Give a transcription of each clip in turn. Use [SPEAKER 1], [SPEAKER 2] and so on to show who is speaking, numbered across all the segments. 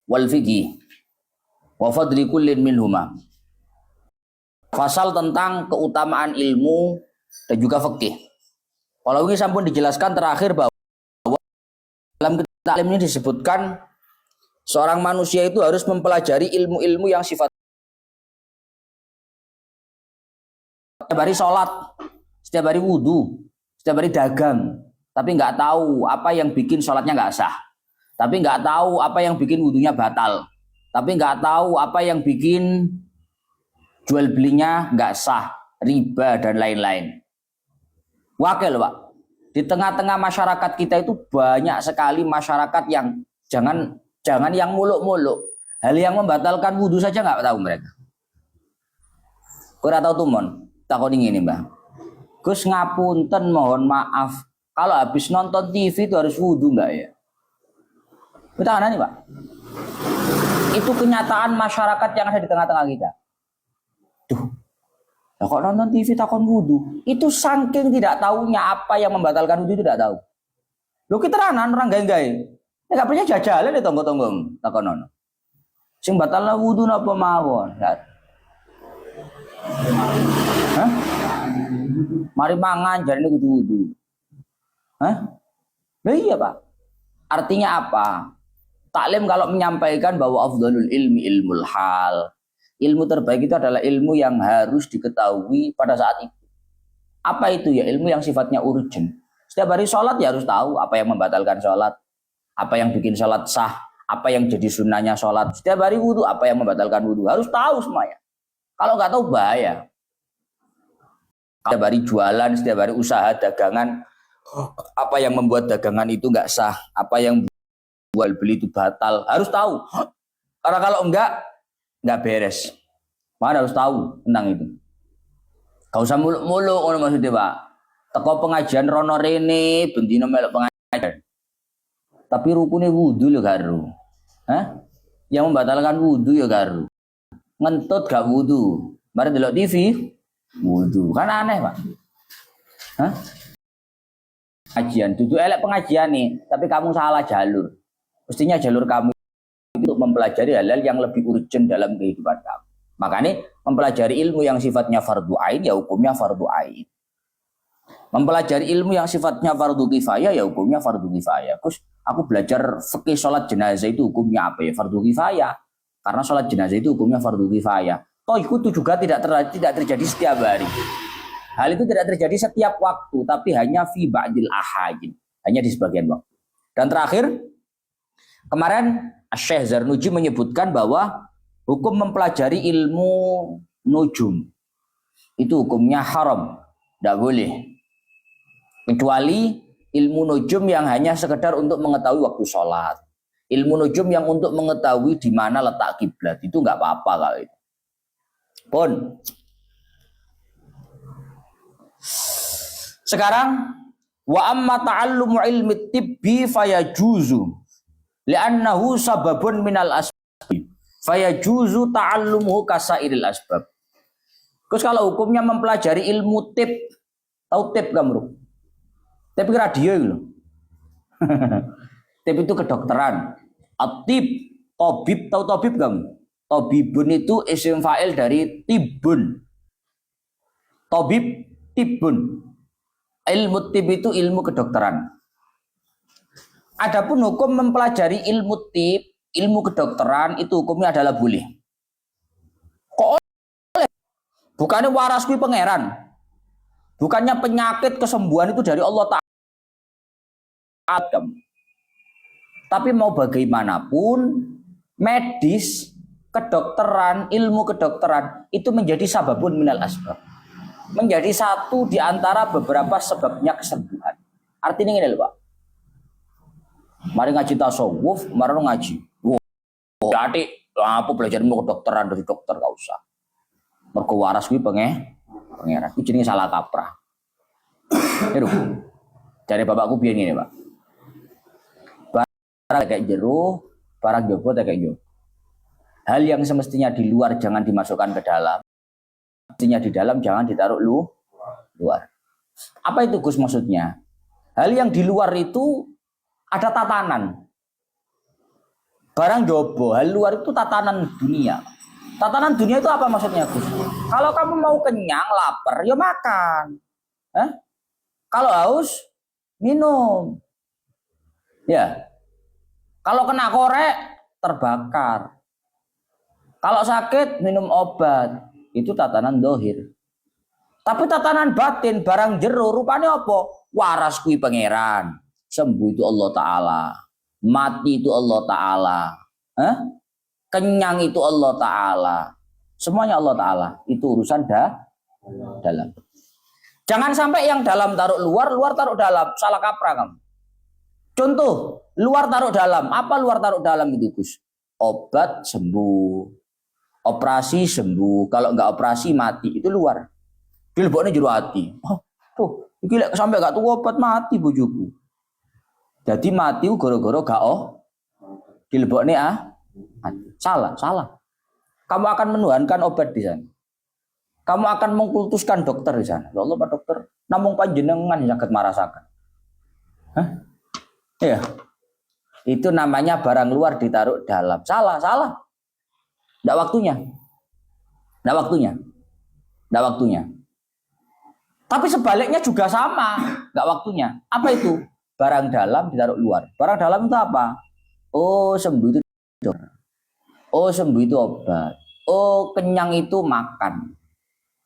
[SPEAKER 1] wal fiqih wa fadli kullin minhuma. Pasal tentang keutamaan ilmu dan juga fikih. Kalau ini sampun dijelaskan terakhir bahwa dalam kitab taklim ini disebutkan seorang manusia itu harus mempelajari ilmu-ilmu yang sifat setiap hari sholat, setiap hari wudhu, setiap hari dagang, tapi nggak tahu apa yang bikin sholatnya nggak sah, tapi nggak tahu apa yang bikin wudhunya batal, tapi nggak tahu apa yang bikin jual belinya nggak sah, riba dan lain-lain. Wakil Pak, di tengah-tengah masyarakat kita itu banyak sekali masyarakat yang jangan yang muluk-muluk, hal yang membatalkan wudhu saja nggak tahu mereka. Kurang tahu tumon, takut ini Mbak. Gus ngapunten mohon maaf, kalau habis nonton TV itu harus wudhu nggak ya? Kita kan nih Pak. Itu kenyataan masyarakat yang ada di tengah-tengah kita. Tuh, nah, kok nonton TV takon wudhu? Itu saking tidak tahunya apa yang membatalkan wudhu tidak tahu. Lo kita orang gay-gay. Ya gak punya jajalan di tonggo-tonggo takon nono. Sing batal wudhu napa mawon? Hah? Mari mangan jarine kudu wudhu. Hah? Lah iya, Pak. Artinya apa? Taklim kalau menyampaikan bahwa afdhalul ilmi ilmul hal. Ilmu terbaik itu adalah ilmu yang harus diketahui pada saat itu. Apa itu ya? Ilmu yang sifatnya urgent. Setiap hari sholat ya harus tahu apa yang membatalkan sholat, apa yang bikin sholat sah, apa yang jadi sunnahnya sholat. Setiap hari wudhu, apa yang membatalkan wudhu. Harus tahu semuanya. Kalau nggak tahu bahaya. Setiap hari jualan, setiap hari usaha dagangan, apa yang membuat dagangan itu nggak sah, apa yang jual beli itu batal, harus tahu. Karena kalau nggak beres. Maka harus tahu tentang itu. Gak usah muluk-muluk maksudnya Pak. Teko pengajian rono rene, bendino melok pengajian. Tapi rukunnya wudhu ya garu. Hah? Yang membatalkan wudhu ya garu. Ngentut gak wudhu. Mari delok TV, wudhu. Kan aneh Pak. Hah? Pengajian, duduk elek pengajian nih, tapi kamu salah jalur. Mestinya jalur kamu untuk mempelajari hal-hal yang lebih urgent dalam kehidupan kamu. Makanya mempelajari ilmu yang sifatnya fardu ain ya hukumnya fardu ain. Mempelajari ilmu yang sifatnya fardu kifayah ya hukumnya fardu kifayah. Terus aku belajar fikih sholat jenazah itu hukumnya apa ya? Fardu kifayah. Karena sholat jenazah itu hukumnya fardu kifayah. Toh itu juga tidak terjadi setiap hari. Hal itu tidak terjadi setiap waktu, tapi hanya fi ba'dil ahadin, hanya di sebagian waktu. Dan terakhir, kemarin Syekh Zarnuji menyebutkan bahwa hukum mempelajari ilmu nujum itu hukumnya haram, tidak boleh. Kecuali ilmu nujum yang hanya sekedar untuk mengetahui waktu sholat. Ilmu nujum yang untuk mengetahui di mana letak kiblat itu nggak apa-apa kalau itu. Pun. Sekarang wa amma ta'allumu ilmi tibbi fayajuzu li'annahu sababun minal asbab fayajuzu ta'allumuhu kasairil asbab. Terus kalau hukumnya mempelajari ilmu tib, tahu tib kamu? Tib radio itu loh. Tib itu kedokteran. Atib, tabib, tahu tabib kamu? Tabibun itu isim fa'il dari tibun. Tabib, tibun. Ilmu tib itu ilmu kedokteran. Adapun hukum mempelajari ilmu tib, ilmu kedokteran itu hukumnya adalah boleh. Kok oleh? Bukannya waras kui pangeran. Bukannya penyakit kesembuhan itu dari Allah Ta'ala. Tapi mau bagaimanapun medis, kedokteran, ilmu kedokteran itu menjadi sababun minal asbab. Menjadi satu di antara beberapa sebabnya kesembuhan. Artinya ini loh Pak. Mari ngaji tasawuf, mari ngaji. Jadi apa belajar ilmu kedokteran dari dokter gak usah. Mergo waras kuwi pangeran. Iki jenenge salah kaprah. Itu. Dari bapakku biyen ngene, Pak. Barang kayak jero, barang jowo kayak jowo. Hal yang semestinya di luar jangan dimasukkan ke dalam. Mestinya di dalam jangan ditaruh luar. Apa itu Gus maksudnya? Hal yang di luar itu ada tatanan. barang jobo, hal luar itu tatanan dunia. Tatanan dunia itu apa maksudnya, Gus? Kalau kamu mau kenyang, lapar, ya makan. Kalau haus, minum. Ya. Kalau kena korek, terbakar. Kalau sakit, minum obat. Itu tatanan dohir. Tapi tatanan batin, barang jero, rupanya apa? Waras kui pangeran. Sembuh itu Allah Ta'ala. Mati itu Allah Ta'ala. Kenyang itu Allah Ta'ala. Semuanya Allah Ta'ala. Itu urusan dalam. Jangan sampai yang dalam taruh luar, luar taruh dalam. Salah kaprah kamu. Contoh, luar taruh dalam. Apa luar taruh dalam itu, Gus? Obat sembuh. Operasi sembuh. Kalau enggak operasi mati. Itu luar. Dileboknya jero hati. Tuh, iki lek sampai gak tuku obat mati bojoku. Jadi mati gara-gara gak dileboknya Salah. Kamu akan menuhankan obat di sana. Kamu akan mengkultuskan dokter di sana. Ya Allah, Pak Dokter, namung panjenengan saged marasaken. Iya. Itu namanya barang luar ditaruh dalam. Salah. Nggak waktunya. Tapi sebaliknya juga sama, nggak waktunya. Apa itu? Barang dalam ditaruh luar. Barang dalam itu apa? Oh, sembuh itu dokter. Oh, sembuh itu obat. Oh, kenyang itu makan.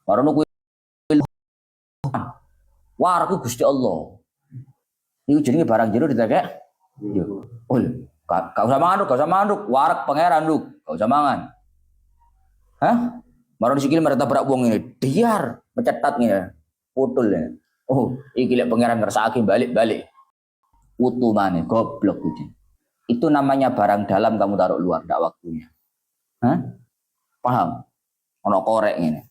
[SPEAKER 1] Baru nunggu. Wah, aku Gusti Allah. Ini jenenge barang jero ditekek. Oh, gak usah mangan, warak pangeran Duk. Gak usah mangan. Baru disikil mereka berak wong ini. Diar, mencetat nih. Putul ya. Oh, iki lek pangeran ngersakake balik. Utuh maneh, goblok kuwi. Itu namanya barang dalam kamu taruh luar, ndak waktunya. Paham? Ono korek ngene.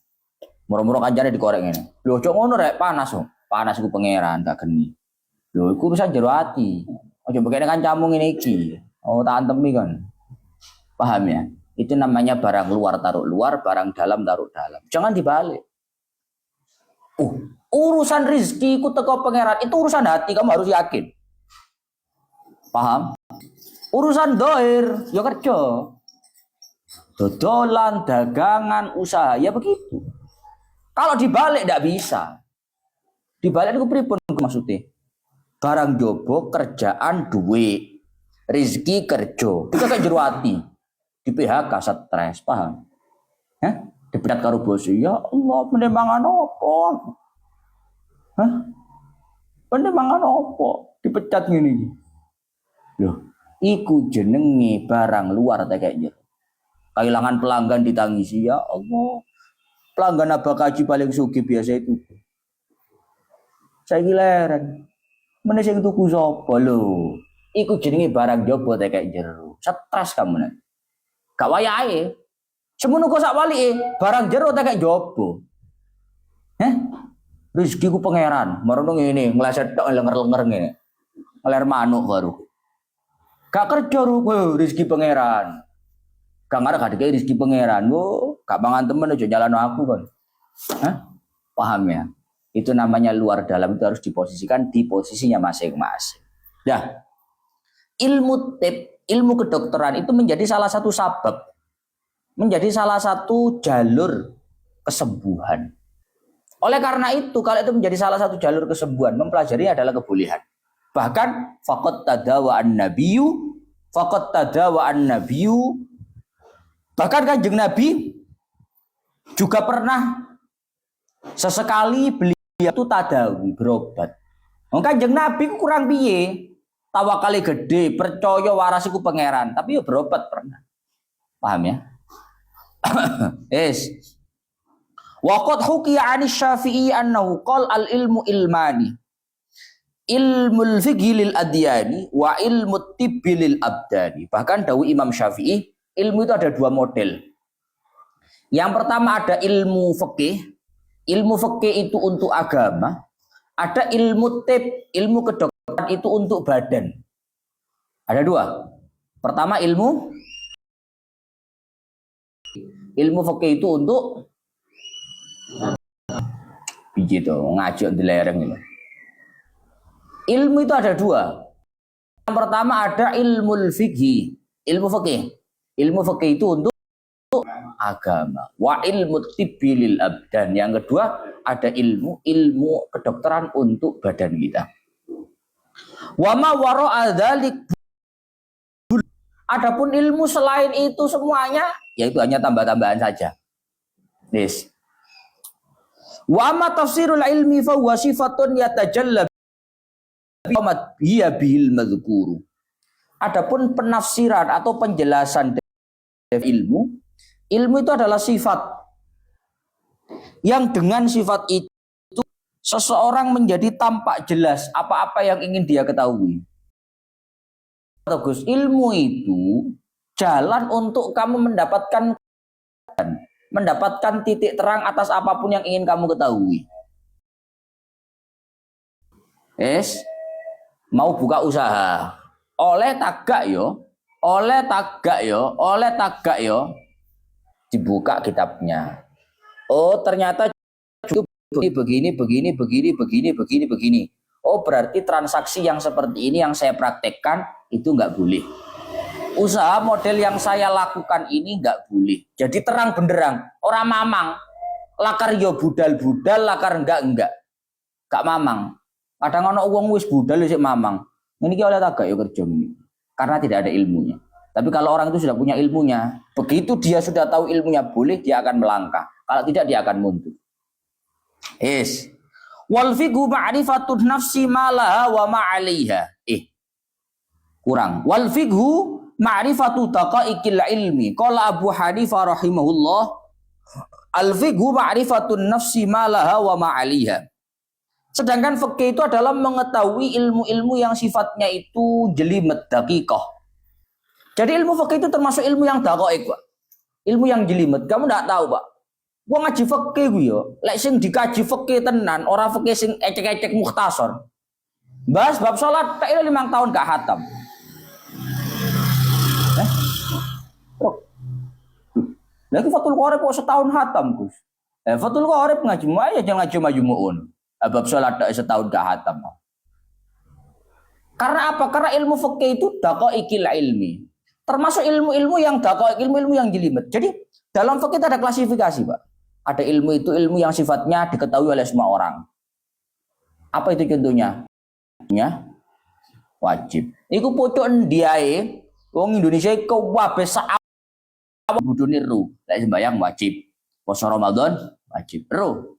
[SPEAKER 1] Moro-moro kancane dikorek ngene. Lho, cok ngono rek panas kok. Panas iku pangeran gak geni. Lho, iku urusan jero ati. Ojo begene kancamu ngene iki. Oh, tak antemi kan. Paham ya? Itu namanya barang luar taruh luar, barang dalam taruh dalam. Jangan dibalik. Urusan rizki ku teko pangeran itu urusan hati, kamu harus yakin. Paham? Urusan dohir, ya kerja. Dodolan, dagangan, usaha, ya begitu. Kalau dibalik tidak bisa. Dibalik itu pripun maksudnya? Barang jobo, kerjaan, duit. Rizki kerja. Itu kayak jero ati. Di PHK stres, paham? Dipecat karo bos, ya Allah, penemangan apa? Penemangan apa? Dipecat ngene. Loh, iku jenenge barang luar ta kayak jero. Kehilangan pelanggan ditangisi, ya Allah. Pelanggan Abah Kaji paling sugih biasa itu. Saya giliran. Mana sing tuku sapa lho? Iku jenenge barang jobo ta kayak jero. Stres kamu nek. Gak wayahe. Semono kok sak walike, barang jero ta kayak jobo. Rezeki ku pangeran, marono ngene, ngleset tok lenger-lenger ngene. Ngeler manuk baru. Gak kerja ruko rezeki pangeran. Gak ngarep gak dikei rezeki pangeran. Gak mangan temen aja nyalano aku kan. Paham ya? Itu namanya luar dalam, itu harus diposisikan di posisinya masing-masing. Dah. Ilmu kedokteran itu menjadi salah satu sabab. Menjadi salah satu jalur kesembuhan. Oleh karena itu, kalau itu menjadi salah satu jalur kesembuhan, mempelajari adalah kebolehan. Bahkan faqad tadawa an-nabiyyu. Bahkan Kanjeng Nabi juga pernah sesekali beliau itu tadawi, berobat. Kanjeng Nabi kurang piye? Tawakale gede, percaya waras iku pangeran, tapi ya berobat pernah. Paham ya? Waqad hukiya 'ani Syafi'i annahu qala al-ilmu ilmani. Ilmul fiqhi lil adyani wa ilmu tibbi lil abdani. Bahkan dawuh Imam Syafi'i, ilmu itu ada dua model. Yang pertama ada ilmu fikih. Ilmu fikih itu untuk agama. Ada ilmu tib, ilmu kedokteran itu untuk badan. Ada dua. Pertama ilmu fikih itu untuk biji itu ngaji di lereng ini. Ilmu itu ada dua. Yang pertama ada ilmu fikih. Ilmu fikih. Ilmu fikih itu untuk agama. Wa ilmu tibbi lil abdan. Yang kedua ada ilmu kedokteran untuk badan kita. Wa ma wara'a dzalik. Adapun ilmu selain itu semuanya yaitu hanya tambah-tambahan saja. Yes. Wa ma tafsirul ilmi fa huwa sifatun yatajalla hiya bil madhkuru. Adapun penafsiran atau penjelasan dari ilmu itu adalah sifat yang dengan sifat itu seseorang menjadi tampak jelas apa-apa yang ingin dia ketahui. Bagus, ilmu itu jalan untuk kamu mendapatkan titik terang atas apapun yang ingin kamu ketahui. Mau buka usaha, oleh tagak yo, dibuka kitabnya. Oh ternyata begini. Oh berarti transaksi yang seperti ini yang saya praktekkan itu nggak boleh. Usaha model yang saya lakukan ini nggak boleh. Jadi terang benderang, orang mamang, lakar yo budal, lakar enggak, gak mamang. Kadang ono wong wis budal sik mamang. Ini oleh tagak yo kerja ini. Karena tidak ada ilmunya. Tapi kalau orang itu sudah punya ilmunya, begitu dia sudah tahu ilmunya boleh, dia akan melangkah. Kalau tidak dia akan mundur. Wal fiqhu ma'rifatun nafsi ma laha wa ma 'alaiha. Kurang. Wal fiqhu ma'rifatu daqaiqil ilmi. Qala Abu Hanifah rahimahullah, al fiqhu ma'rifatun nafsi ma laha wa ma 'alaiha. Sedangkan fikih itu adalah mengetahui ilmu-ilmu yang sifatnya itu jelimet, daqiqah. Jadi ilmu fikih itu termasuk ilmu yang daqaiq, Pak. Ilmu yang jelimet. Kamu enggak tahu, Pak. Gua ngaji fikih gue yo, lek sing dikaji fikih tenan, ora fikih sing ecek-ecek mukhtasar. Bahas bab salat tak 5 tahun gak hatam. Lagi Fathul Qorib kok setahun hatam, Gus. Fathul Qorib ngaji aja jangan ngaji majmuun. Bab salat tak setahun gak hatam. Karena apa? Karena ilmu fikih itu daqaiqil ilmi. Termasuk ilmu-ilmu yang daqaiq, ilmu-ilmu yang jelimet. Jadi dalam fikih itu ada klasifikasi, Pak. Ada ilmu itu ilmu yang sifatnya diketahui oleh semua orang. Apa itu contohnya? Wajib. Iku pocok ndiae wong Indonesia iku kabeh sak kudu niru. Lek sembahyang wajib. Puasa Ramadan wajib. Ro.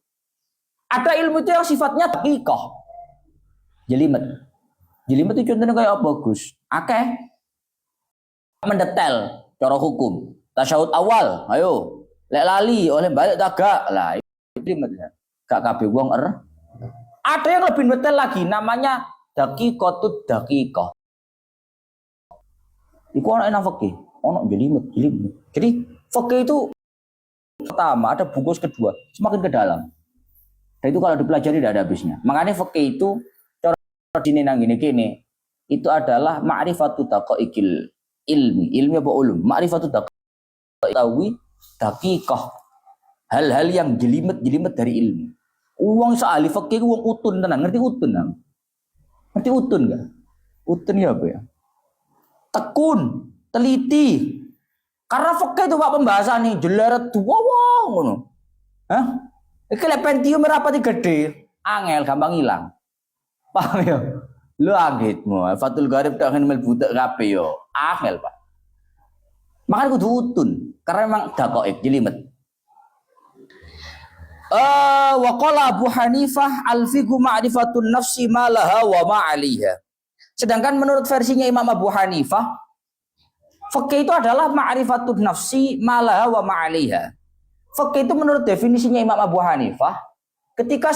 [SPEAKER 1] Ada ilmu itu yang sifatnya daqiqah. Jelimet. Jelimet itu contohnya kayak apa, Gus? Akeh. Mendetail cara hukum. Tasyahud awal, ayo. Lek lali oleh balik tagak. Lah, jelimet. Gak kabeh wong Ada yang lebih detail lagi namanya daqiqatut daqiqah. Iku ana nang fikih, ana jelimet. Jadi fikih itu pertama ada bungkus kedua, semakin ke dalam. Dan itu kalau dipelajari tidak ada habisnya. Makanya fikih itu cara dine nang gini itu adalah ma'rifatut daqaiqil ilmi apa ulum? Ma'rifatut daqaiqi daqiqah. Hal-hal yang jelimet dari ilmu. Uang seahli fikih uang utun tenan, ngerti utun nang? Ngerti utun enggak? Utun ya apa ya? Tekun, teliti. Karena fikih itu Pak pembahasan nih jeleret wow ngono. Hah? Iki lek Pentium rapati gede, angel gampang hilang. Paham ya? Lu agitmu, Fathul Qorib tak akan melbudak kabeh yo. Angel, Pak. Makanya kudu utun, karena memang daqaiq jelimet. Wa qala Abu Hanifah al-fiqhu ma'rifatun nafsi ma laha wa ma 'alaiha. Sedangkan menurut versinya Imam Abu Hanifah, fikih itu adalah ma'rifatun nafsi ma laha wa ma 'alaiha. Fikih itu menurut definisinya Imam Abu Hanifah, ketika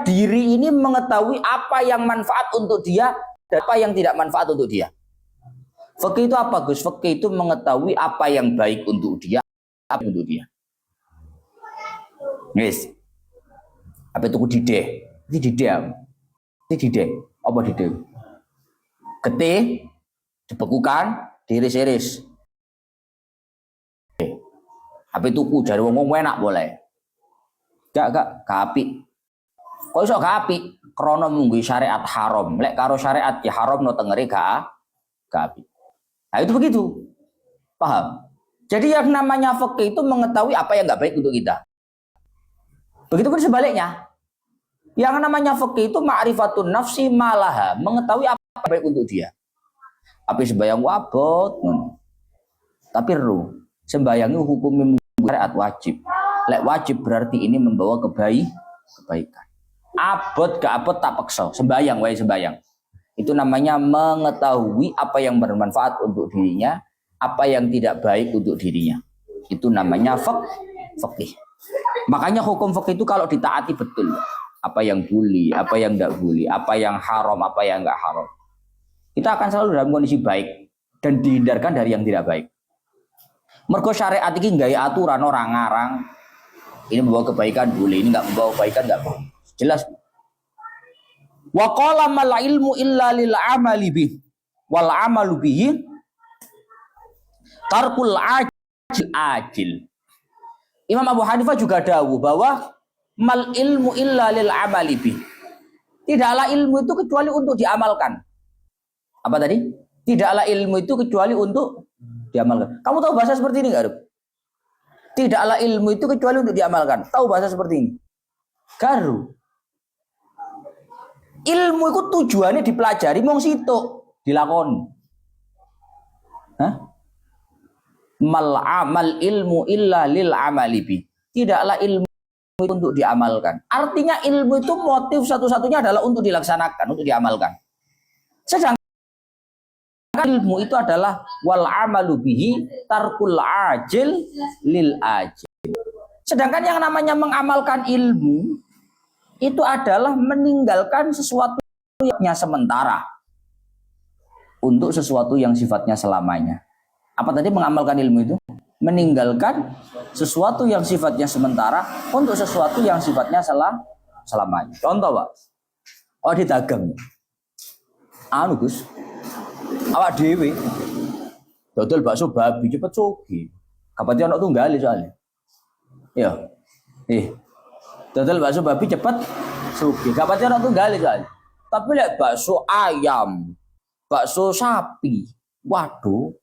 [SPEAKER 1] diri ini mengetahui apa yang manfaat untuk dia dan apa yang tidak manfaat untuk dia. Fikih itu apa, Gus? Fikih itu mengetahui apa yang baik untuk dia, apa untuk dia. Yes. Apa itu dideh? Ini dideh. Apa dideh? Getih, dibekukan, diiris-iris. Apa itu jare wong enak boleh. Gak apik. Kok iso gak apik? Krana munggu syariat haram. Lek karo syariat ya haram no tengeri gak apik. Nah, itu begitu. Paham? Jadi yang namanya fikih itu mengetahui apa yang nggak baik untuk kita. Begitu pun sebaliknya. Yang namanya fikih itu ma'rifatun nafsi malaha, mengetahui apa yang baik untuk dia. Apa sembahyang wabot, tapi sembahyang itu hukum syariat wajib. Lek wajib berarti ini membawa kebaikan. Abot gak abot tak paksa, sembahyang wae sembahyang. Itu namanya mengetahui apa yang bermanfaat untuk dirinya, apa yang tidak baik untuk dirinya. Itu namanya fikih. Makanya hukum fikih itu kalau ditaati betul, apa yang boleh, apa yang tidak boleh, apa yang haram, apa yang enggak haram, kita akan selalu dalam kondisi baik dan dihindarkan dari yang tidak baik. Mergo syariat ini gaya aturan orang ngarang. Ini membawa kebaikan boleh, ini enggak membawa kebaikan enggak boleh. Jelas. Wa qala mal ilmu illa lil amali bih wal amalu bihi tarkul ajil. Imam Abu Hanifah juga dawuh bahwa mal ilmu illa lil amali bih. Tidaklah ilmu itu kecuali untuk diamalkan. Apa tadi? Tidaklah ilmu itu kecuali untuk diamalkan. Kamu tahu bahasa seperti ini enggak, Rub? Tidaklah ilmu itu kecuali untuk diamalkan. Tahu bahasa seperti ini? Garu. Ilmu itu tujuannya dipelajari, mong situ dilakoni. Hah? Mal amal ilmu illa lil amali bi. Tidaklah ilmu itu untuk diamalkan. Artinya ilmu itu motif satu-satunya adalah untuk dilaksanakan, untuk diamalkan. Sedangkan ilmu itu adalah wal amalu bihi tarkul ajil lil ajil. Sedangkan yang namanya mengamalkan ilmu itu adalah meninggalkan sesuatu yang sementara untuk sesuatu yang sifatnya selamanya. Apa tadi mengamalkan ilmu itu? Meninggalkan sesuatu yang sifatnya sementara untuk sesuatu yang sifatnya selamanya. Contoh, Pak. Oh, di dagang. Anu, Gus. Awak dhewe dodol bakso babi cepet sugih. Kapati ana tunggale soalnya. Ya. Dodol bakso babi cepet sugih. Kapati ana tunggale soalnya. Tapi lek bakso ayam, bakso sapi, waduh,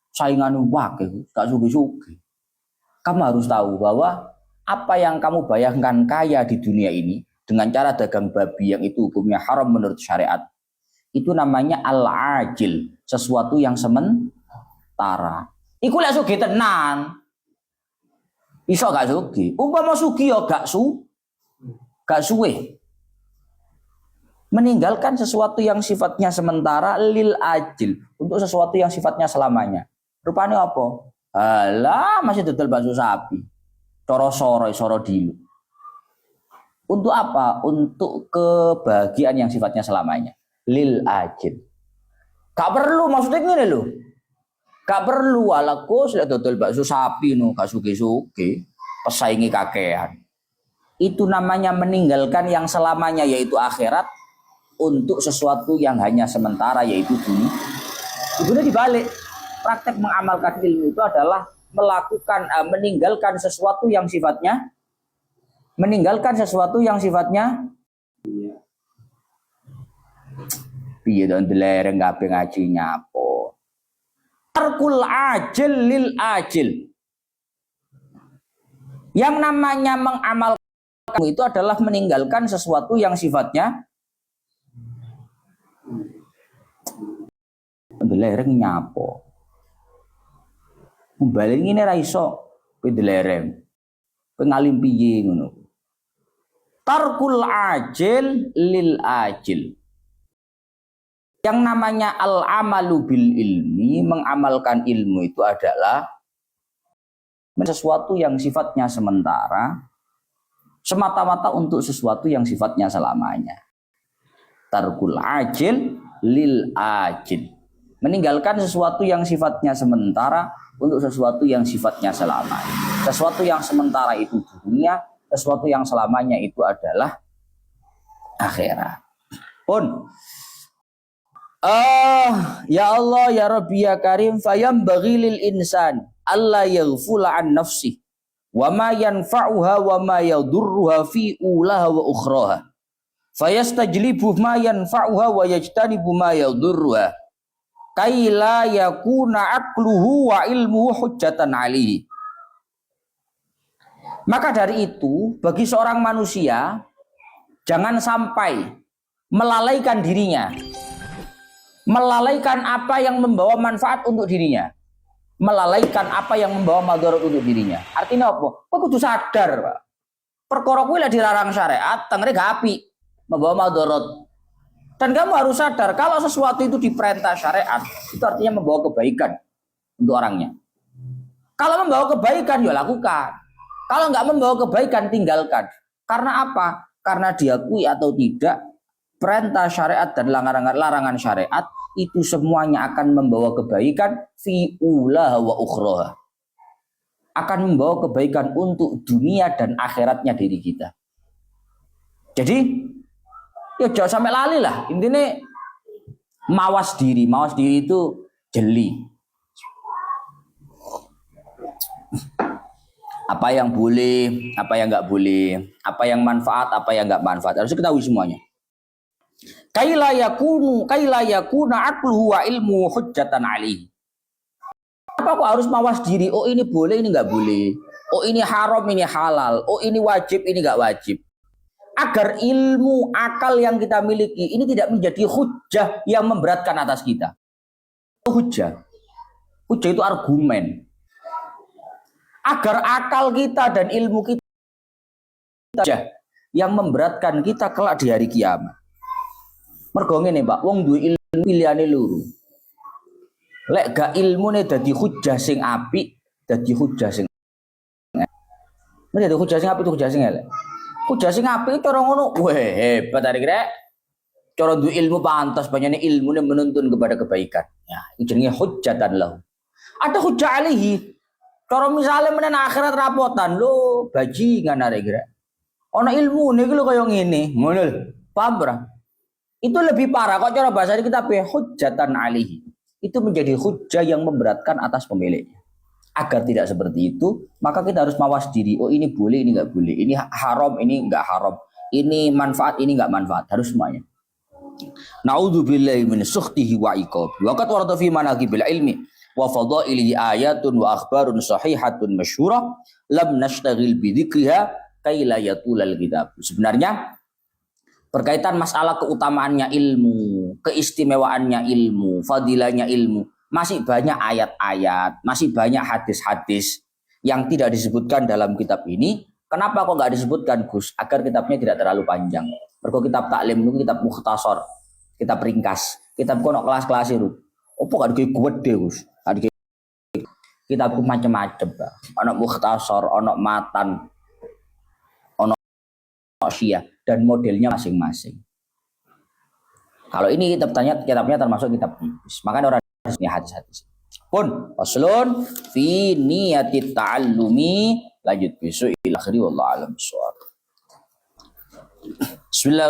[SPEAKER 1] saingannya wakil, gak sugih-sugih. Kamu harus tahu bahwa apa yang kamu bayangkan kaya di dunia ini dengan cara dagang babi yang itu hukumnya haram menurut syariat, itu namanya al-ajil, sesuatu yang sementara. Iku lek sugih tenan. Iso gak sugih. Umpama sugih ya gak suwe. Meninggalkan sesuatu yang sifatnya sementara lil ajil, untuk sesuatu yang sifatnya selamanya. Rupanya apa? Alah, masih dodol bakso sapi. Soro dilu. Untuk apa? Untuk kebahagiaan yang sifatnya selamanya. Lil ajil. Gak perlu, maksudnya gini loh. Gak perlu ala kus lek dodol bakso sapi no, gak suge-suge, pesaingi kakean. Itu namanya meninggalkan yang selamanya yaitu akhirat untuk sesuatu yang hanya sementara yaitu dunia. Itu dibalik. Praktek mengamalkan ilmu itu adalah melakukan meninggalkan sesuatu yang sifatnya piye don delereng kabeh ngaji nyapo. Tarkul ajil lil ajil. Yang namanya mengamalkan itu adalah meninggalkan sesuatu yang sifatnya delereng nyapo. Balik ini ra iso pedelereng. Pengalim piye ngono. Tarkul ajil lil ajil. Yang namanya al-amalu bil ilmi, mengamalkan ilmu itu adalah sesuatu yang sifatnya sementara semata-mata untuk sesuatu yang sifatnya selamanya. Tarkul ajil lil ajil. Meninggalkan sesuatu yang sifatnya sementara untuk sesuatu yang sifatnya selamanya. Sesuatu yang sementara itu dunia, sesuatu yang selamanya itu adalah akhirat. Pun ya Allah ya Rabbi ya Karim fayam bagilil insan alla yaghfula an nafsi wa ma yanfa'uha wa ma yadurruha fi ulaha wa ukhraha fayastajlibu ma yanfa'uha wa yajtanibu ma yadurruha kaila yakuna aqluhu wa ilmuhu hujjatan alaihi. Maka dari itu, bagi seorang manusia jangan sampai melalaikan dirinya, melalaikan apa yang membawa manfaat untuk dirinya, melalaikan apa yang membawa madarat untuk dirinya. Artinya apa? Kok kudu sadar, Pak. Perkara kuwi lek dilarang syariat, tengene gak apik, membawa madarat. Dan kamu harus sadar kalau sesuatu itu diperintah syariat, itu artinya membawa kebaikan untuk orangnya. Kalau membawa kebaikan, ya lakukan. Kalau nggak membawa kebaikan, tinggalkan. Karena apa? Karena diakui atau tidak, perintah syariat dan larangan syariat itu semuanya akan membawa kebaikan fi ulaha wa ukhraha. Akan membawa kebaikan untuk dunia dan akhiratnya diri kita. Jadi ya jangan sampai lali lah. Intinya mawas diri itu jeli. Apa yang boleh, apa yang nggak boleh, apa yang manfaat, apa yang nggak manfaat. Harus ketahui semuanya. Kaila yakuna aqluhu wa ilmu hujjatan alaihi. Apa kok harus mawas diri? Oh ini boleh, ini nggak boleh. Oh ini haram, ini halal. Oh ini wajib, ini nggak wajib. Agar ilmu akal yang kita miliki ini tidak menjadi hujjah yang memberatkan atas kita. Hujjah itu argumen. Agar akal kita dan ilmu kita yang memberatkan kita kelak di hari kiamat. Mergo ngene, Pak, wong duwe ilmu pilihane loro. Lek gak ilmune dadi hujjah sing apik, dadi hujjah sing elek. Dadi hujjah sing apik itu hujjah sing elek. Hujjah sing apik cara ngono, weh hebat arek rek. Cara duwe ilmu pantas banyaknya ilmune menuntun kepada kebaikan. Ya, itu jenenge hujjatan lahu. Ada hujjah alaihi. Cara misalnya menen akhirat rapotan lho, bajingan arek rek. Ana ilmune iki lho kaya ngene, ngono lho. Paham ora? Itu lebih parah kok cara bahasa kita hujjatan alaihi. Itu menjadi hujjah yang memberatkan atas pemiliknya. Agar tidak seperti itu, maka kita harus mawas diri. Oh ini boleh, ini nggak boleh. Ini haram, ini nggak haram. Ini manfaat, ini nggak manfaat. Harus semuanya. Na'udzubillahi min sukhtihi wa iqabi. Wa qad warada fi manaqibil ilmi wa fadailihi ayatun wa akhbarun sahihatun masyhurah lam nashtaghil bi dzikriha kai la yatulal kitab. Sebenarnya berkaitan masalah keutamaannya ilmu, keistimewaannya ilmu, fadilahnya ilmu, masih banyak ayat-ayat, masih banyak hadis-hadis yang tidak disebutkan dalam kitab ini. Kenapa kok nggak disebutkan, Gus? Agar kitabnya tidak terlalu panjang. Mergo kitab taklim itu kitab mukhtasar, kitab ringkas, kitab kono kelas-kelas itu. Opo gak ada gede, Gus? Ada kitabku macam-macam, ono mukhtasar, ono matan, ono syiah dan modelnya masing-masing. Kalau ini kitabnya termasuk kitab tipis. Makanya orang harusnya hadis-hadis. Pun faslun fi niyatit ta'allumi lanjut besok ila akhiri wallahu alam bissawab. Bismillah.